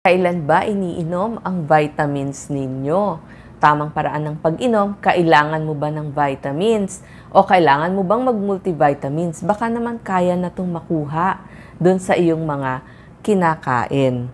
Kailan ba iniinom ang vitamins ninyo? Tamang paraan ng pag-inom, kailangan mo ba ng vitamins? O kailangan mo bang mag-multivitamins? Baka naman kaya na itong makuha dun sa iyong mga kinakain.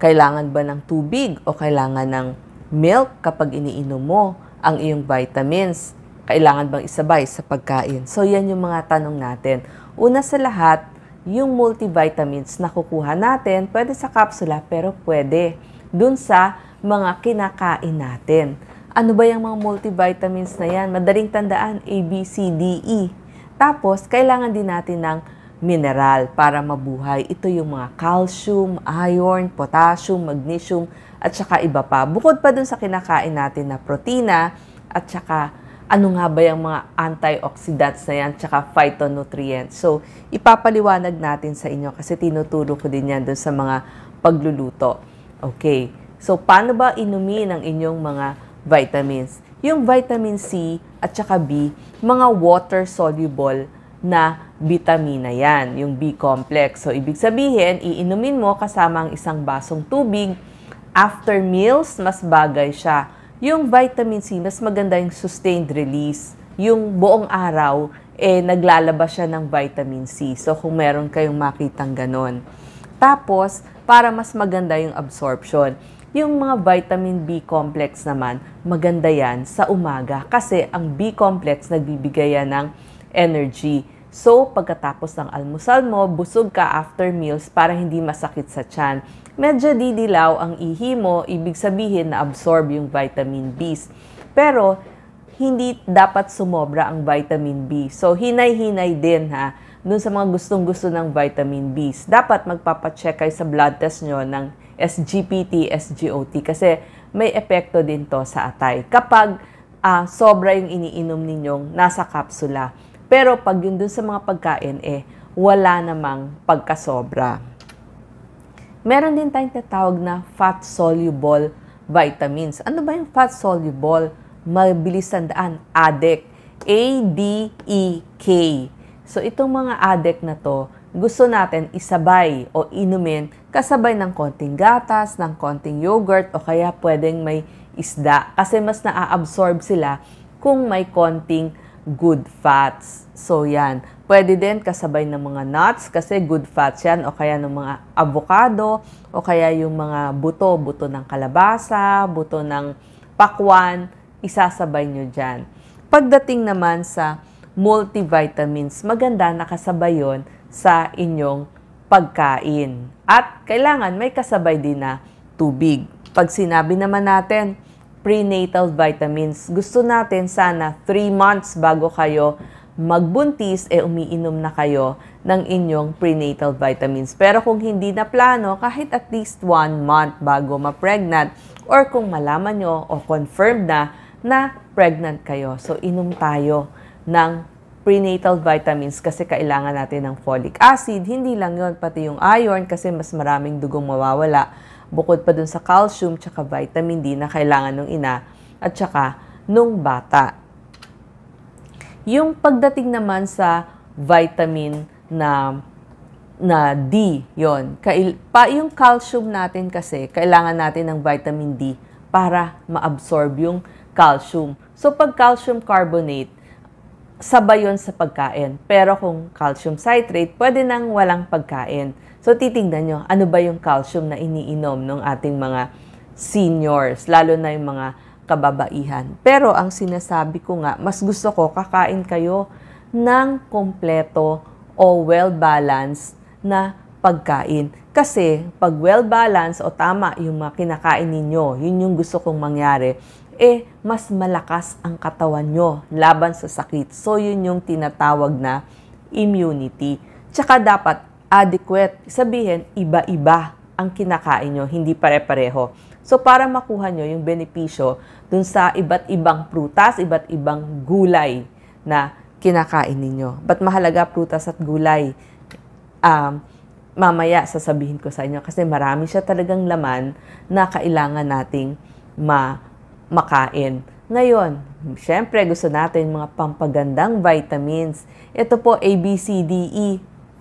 Kailangan ba ng tubig o kailangan ng milk kapag iniinom mo ang iyong vitamins? Kailangan bang isabay sa pagkain? So yan yung mga tanong natin. Una sa lahat, yung multivitamins na kukuha natin, pwede sa kapsula pero pwede dun sa mga kinakain natin. Ano ba yung mga multivitamins na yan? Madaling tandaan, A, B, C, D, E. Tapos, kailangan din natin ng mineral para mabuhay. Ito yung mga calcium, iron, potassium, magnesium, at saka iba pa. Bukod pa dun sa kinakain natin na protina, at saka ano nga ba yung mga antioxidants na yan, tsaka phytonutrients. So, ipapaliwanag natin sa inyo kasi tinuturo ko din yan dun sa mga pagluluto. Okay. So, paano ba inumin ang inyong mga vitamins? Yung vitamin C at saka B, mga water-soluble na vitamina yan, yung B-complex. So, ibig sabihin, iinumin mo kasama ang isang basong tubig. After meals, mas bagay siya. Yung vitamin C, mas maganda yung sustained release. Yung buong araw, naglalabas siya ng vitamin C. So, kung meron kayong makitang ganon. Tapos, para mas maganda yung absorption. Yung mga vitamin B-complex naman, maganda yan sa umaga. Kasi ang B-complex, nagbibigay yan ng energy. So, pagkatapos ng almusal mo, busog ka after meals para hindi masakit sa tiyan. Medyo didilaw ang ihi mo, ibig sabihin na absorb yung vitamin B's. Pero, hindi dapat sumobra ang vitamin B. So, hinay-hinay din ha, dun sa mga gustong-gusto ng vitamin B's. Dapat magpapacheck kayo sa blood test nyo ng SGPT, SGOT kasi may epekto din to sa atay. Kapag sobra yung iniinom ninyong nasa kapsula. Pero pag yun dun sa mga pagkain, wala namang pagkasobra. Meron din tayong tatawag na fat-soluble vitamins. Ano ba yung fat-soluble? Mabilis tandaan, ADEK. A-D-E-K. So, itong mga ADEK na to, gusto natin isabay o inumin kasabay ng konting gatas, ng konting yogurt, o kaya pwedeng may isda. Kasi mas naa-absorb sila kung may konting good fats. So, yan. Pwede din kasabay ng mga nuts kasi good fats yan o kaya ng mga avocado o kaya yung mga buto ng kalabasa, buto ng pakwan, isasabay nyo dyan. Pagdating naman sa multivitamins, maganda nakasabay yon sa inyong pagkain. At kailangan may kasabay din na tubig. Pag sinabi naman natin, prenatal vitamins, gusto natin sana 3 months bago kayo magbuntis, umiinom na kayo ng inyong prenatal vitamins. Pero kung hindi na plano, kahit at least 1 month bago ma-pregnant or kung malaman nyo o confirmed na pregnant kayo. So, inom tayo ng prenatal vitamins kasi kailangan natin ng folic acid. Hindi lang yon, pati yung iron kasi mas maraming dugong mawawala. Bukod pa dun sa calcium tsaka vitamin D na kailangan ng ina at tsaka nung bata. Yung pagdating naman sa vitamin na D, yon. Yung calcium natin kasi, kailangan natin ng vitamin D para ma-absorb yung calcium. So, pag calcium carbonate, sabay yun sa pagkain. Pero kung calcium citrate, pwede nang walang pagkain. So, titingnan nyo, ano ba yung calcium na iniinom ng ating mga seniors, lalo na yung mga kababaihan. Pero ang sinasabi ko nga, mas gusto ko kakain kayo ng kompleto o well-balanced na pagkain. Kasi pag well-balanced o tama yung mga kinakain ninyo, yun yung gusto kong mangyari, mas malakas ang katawan nyo laban sa sakit. So yun yung tinatawag na immunity. Tsaka dapat adequate. Sabihin, iba-iba ang kinakain nyo, hindi pare-pareho. So, para makuha nyo yung benepisyo dun sa iba't ibang prutas, iba't ibang gulay na kinakain ninyo. Ba't mahalaga prutas at gulay? Mamaya sasabihin ko sa inyo kasi marami siya talagang laman na kailangan nating makain. Ngayon, syempre gusto natin mga pampagandang vitamins. Ito po, A, B, C, D, E.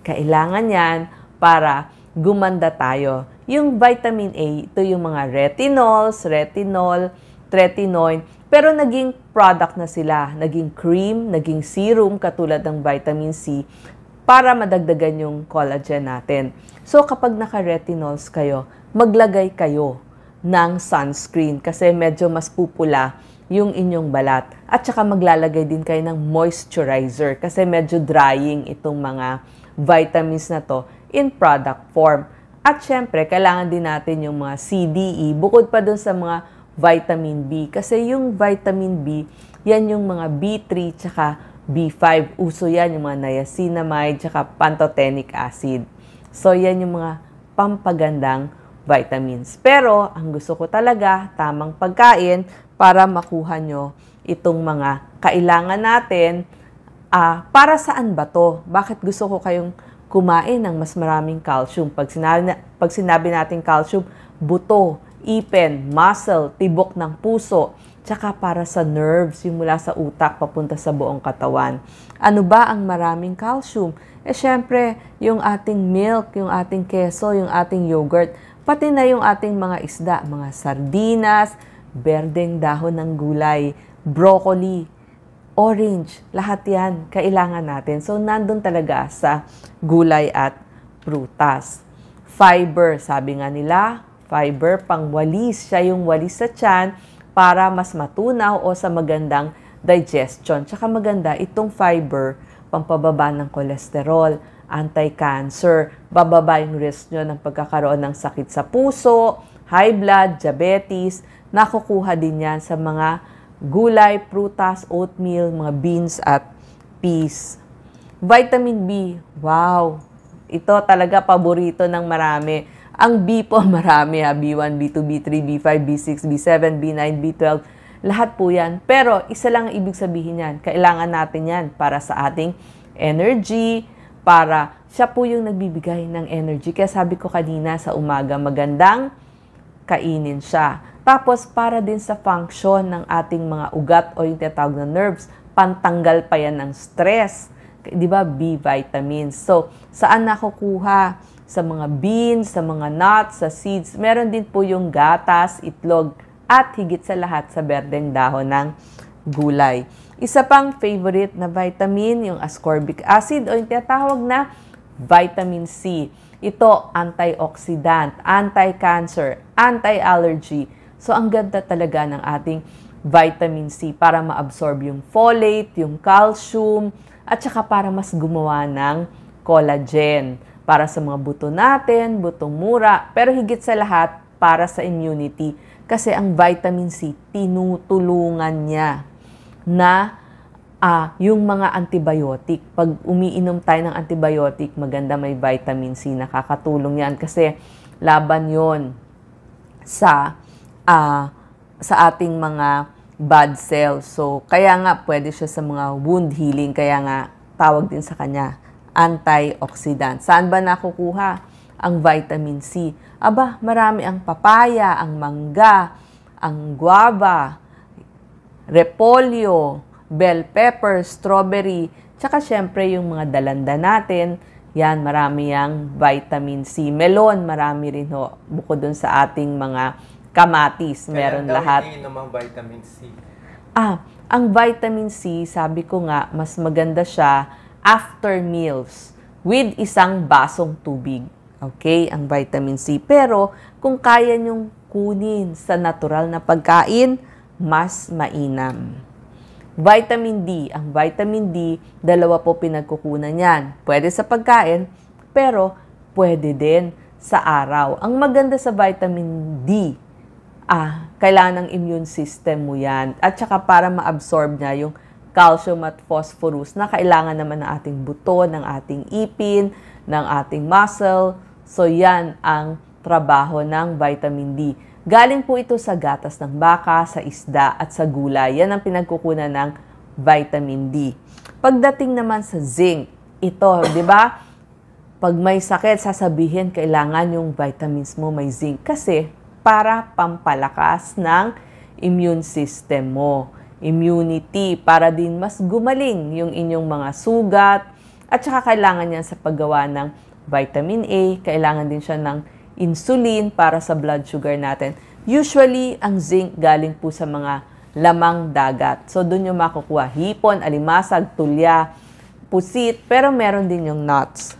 Kailangan yan para gumanda tayo. Yung vitamin A, ito yung mga retinols, retinol, tretinoin, pero naging product na sila, naging cream, naging serum katulad ng vitamin C para madagdagan yung collagen natin. So kapag naka-retinols kayo, maglagay kayo ng sunscreen kasi medyo mas pupula yung inyong balat. At saka maglalagay din kayo ng moisturizer kasi medyo drying itong mga vitamins na to in product form. At syempre, kailangan din natin yung mga CDE bukod pa dun sa mga vitamin B. Kasi yung vitamin B, yan yung mga B3 tsaka B5. Uso yan yung mga niacinamide tsaka pantothenic acid. So, yan yung mga pampagandang vitamins. Pero, ang gusto ko talaga, tamang pagkain para makuha nyo itong mga kailangan natin. Para saan ba to? Bakit gusto ko kayong kumain ng mas maraming calcium? Pag sinabi natin calcium, buto, ipin, muscle, tibok ng puso, tsaka para sa nerves, yung mula sa utak papunta sa buong katawan. Ano ba ang maraming calcium? Syempre, yung ating milk, yung ating keso, yung ating yogurt, pati na yung ating mga isda, mga sardinas, berdeng dahon ng gulay, broccoli, orange, lahat yan kailangan natin. So, nandun talaga sa gulay at prutas. Fiber, sabi nga nila, fiber pangwalis. Siya yung walis sa tiyan para mas matunaw o sa magandang digestion. Tsaka maganda itong fiber, pampababa ng cholesterol, anti-cancer, bababa yung risk nyo ng pagkakaroon ng sakit sa puso, high blood, diabetes. Nakukuha din yan sa mga gulay, prutas, oatmeal, mga beans at peas. Vitamin B, wow! Ito talaga paborito ng marami. Ang B po marami, B1, B2, B3, B5, B6, B7, B9, B12, lahat po yan. Pero isa lang ang ibig sabihin yan. Kailangan natin yan para sa ating energy, para siya po yung nagbibigay ng energy. Kaya sabi ko kanina sa umaga, magandang kainin siya. Tapos, para din sa function ng ating mga ugat o yung tinatawag na nerves, pantanggal pa yan ng stress. Di ba? B vitamins. So, saan nakukuha? Sa mga beans, sa mga nuts, sa seeds. Meron din po yung gatas, itlog, at higit sa lahat sa berdeng dahon ng gulay. Isa pang favorite na vitamin, yung ascorbic acid o yung tinatawag na vitamin C. Ito, antioxidant, anti-cancer, anti-allergy. So, ang ganda talaga ng ating vitamin C para ma-absorb yung folate, yung calcium, at saka para mas gumawa ng collagen. Para sa mga buto natin, butong mura, pero higit sa lahat, para sa immunity. Kasi ang vitamin C, tinutulungan niya na yung mga antibiotic. Pag umiinom tayo ng antibiotic, maganda may vitamin C, nakakatulong yan. Kasi laban yon sa ating mga bad cells. So, kaya nga pwede siya sa mga wound healing, kaya nga tawag din sa kanya antioxidant. Saan ba nakukuha ang vitamin C? Aba, marami ang papaya, ang mangga, ang guava, repolyo, bell pepper, strawberry, tsaka syempre yung mga dalanda natin, yan, marami yang vitamin C. Melon, marami rin ho, bukod dun sa ating mga kamatis, meron lahat. Kailan daw inom ang vitamin C? Ang vitamin C, sabi ko nga, mas maganda siya after meals with isang basong tubig. Okay, ang vitamin C. Pero kung kaya nyong kunin sa natural na pagkain, mas mainam. Vitamin D. Ang vitamin D, dalawa po pinagkukunan yan. Pwede sa pagkain, pero pwede din sa araw. Ang maganda sa vitamin D, kailangan ng immune system mo yan. At saka para ma-absorb niya yung calcium at phosphorus na kailangan naman ng ating buto, ng ating ipin, ng ating muscle. So, yan ang trabaho ng vitamin D. Galing po ito sa gatas ng baka, sa isda at sa gulay. Yan ang pinagkukunan ng vitamin D. Pagdating naman sa zinc, ito, di ba? Pag may sakit, sasabihin kailangan yung vitamins mo may zinc kasi para pampalakas ng immune system mo. Immunity, para din mas gumaling yung inyong mga sugat. At saka kailangan yan sa paggawa ng vitamin A, kailangan din siya ng insulin para sa blood sugar natin. Usually, ang zinc galing po sa mga lamang dagat. So, doon yung makukuha. Hipon, alimasag, tulya, pusit, pero meron din yung nuts.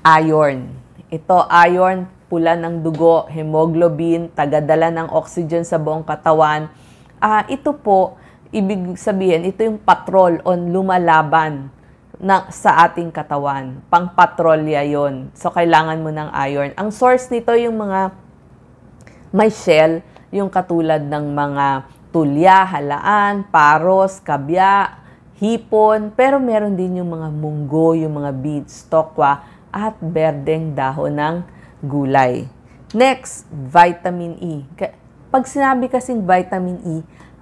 Iron. Ito, iron, pula ng dugo, hemoglobin, tagadala ng oxygen sa buong katawan. Ito po, ibig sabihin, ito yung patrol o lumalaban sa ating katawan. Pang-patrolya yon. So, kailangan mo ng iron. Ang source nito yung mga may shell, yung katulad ng mga tulya, halaan, paros, kabya, hipon, pero meron din yung mga munggo, yung mga beets, tokwa, at berdeng dahon ng gulay. Next, vitamin E. Pag sinabi kasing vitamin E,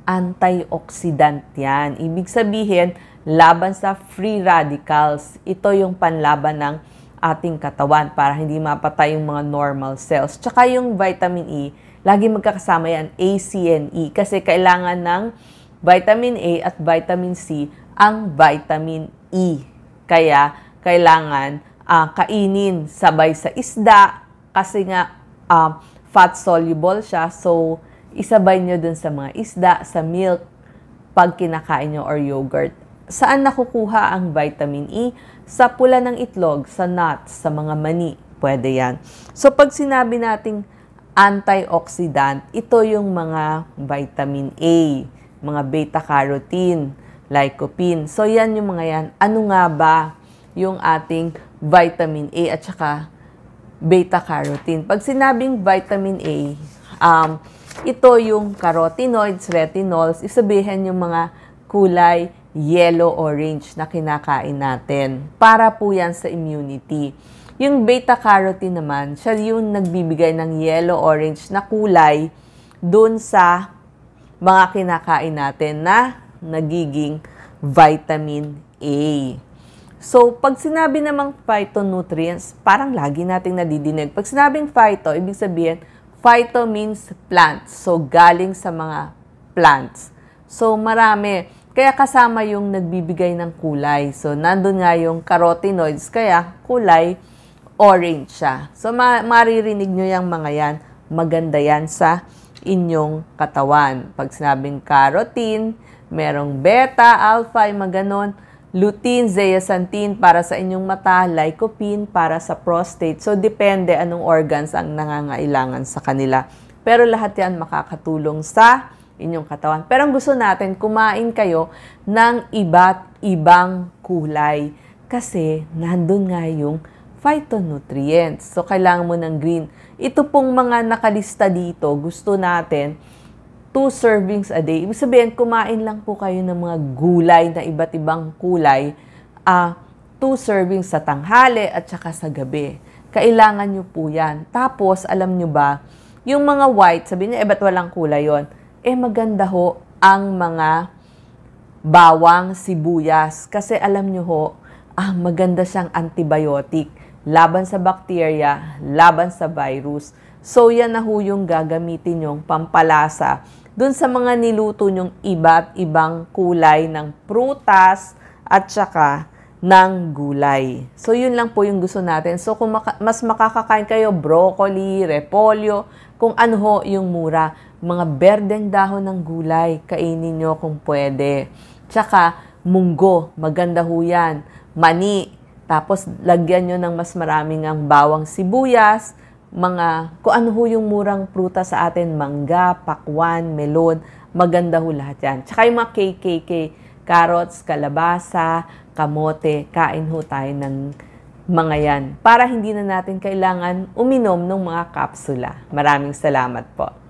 antioxidant yan. Ibig sabihin, laban sa free radicals. Ito yung panlaban ng ating katawan para hindi mapatay yung mga normal cells. Tsaka yung vitamin E, lagi magkakasama yan, A, C, and E. Kasi kailangan ng vitamin A at vitamin C ang vitamin E. Kaya, kailangan kainin sabay sa isda kasi nga fat-soluble siya. So, isabay nyo dun sa mga isda, sa milk, pag kinakain nyo or yogurt. Saan nakukuha ang vitamin E? Sa pula ng itlog, sa nuts, sa mga mani. Pwede yan. So, pag sinabi nating antioxidant, ito yung mga vitamin A, mga beta-carotene, lycopene. So, yan yung mga yan. Ano nga ba yung ating vitamin A at saka beta-carotene? Pag sinabing vitamin A, ito yung carotenoids, retinols, isabihin yung mga kulay yellow-orange na kinakain natin. Para po yan sa immunity. Yung beta-carotene naman, siya yung nagbibigay ng yellow-orange na kulay dun sa mga kinakain natin na nagiging vitamin A. So, pag sinabi namang phytonutrients, parang lagi nating nadidinig. Pag sinabing phyto, ibig sabihin, phyto means plants. So, galing sa mga plants. So, marami. Kaya kasama yung nagbibigay ng kulay. So, nandun nga yung carotenoids, kaya kulay orange siya. So, maririnig nyo yung mga yan. Maganda yan sa inyong katawan. Pag sinabing carotene, merong beta, alpha, yung mga ganon. Lutein, zeaxanthin para sa inyong mata, lycopene para sa prostate. So, depende anong organs ang nangangailangan sa kanila. Pero lahat yan makakatulong sa inyong katawan. Pero ang gusto natin, kumain kayo ng iba't ibang kulay. Kasi, nandun nga yung phytonutrients. So, kailangan mo ng green. Ito pong mga nakalista dito, gusto natin 2 servings a day. Ibig sabihin, kumain lang po kayo ng mga gulay na iba't ibang kulay. 2 servings sa tanghali at saka sa gabi. Kailangan nyo po yan. Tapos, alam nyo ba, yung mga white, sabihin nyo, ba't walang kulay yon? Maganda ho ang mga bawang, sibuyas. Kasi alam nyo ho, maganda siyang antibiotic. Laban sa bacteria, laban sa virus. So, yan na ho yung gagamitin yung pampalasa dun sa mga niluto nyong iba't ibang kulay ng prutas at saka ng gulay. So, yun lang po yung gusto natin. So, kung mas makakakain kayo, broccoli, repolyo, kung ano ho yung mura, mga berdeng dahon ng gulay, kainin nyo kung pwede. Tsaka, munggo, maganda ho yan. Mani, tapos lagyan nyo ng mas maraming ang bawang sibuyas, kung ano ho yung murang pruta sa atin, mangga, pakwan, melon, maganda ho lahat yan. Tsaka yung mga KKK, carrots, kalabasa, kamote, kain ho tayo ng mga yan. Para hindi na natin kailangan uminom ng mga kapsula. Maraming salamat po.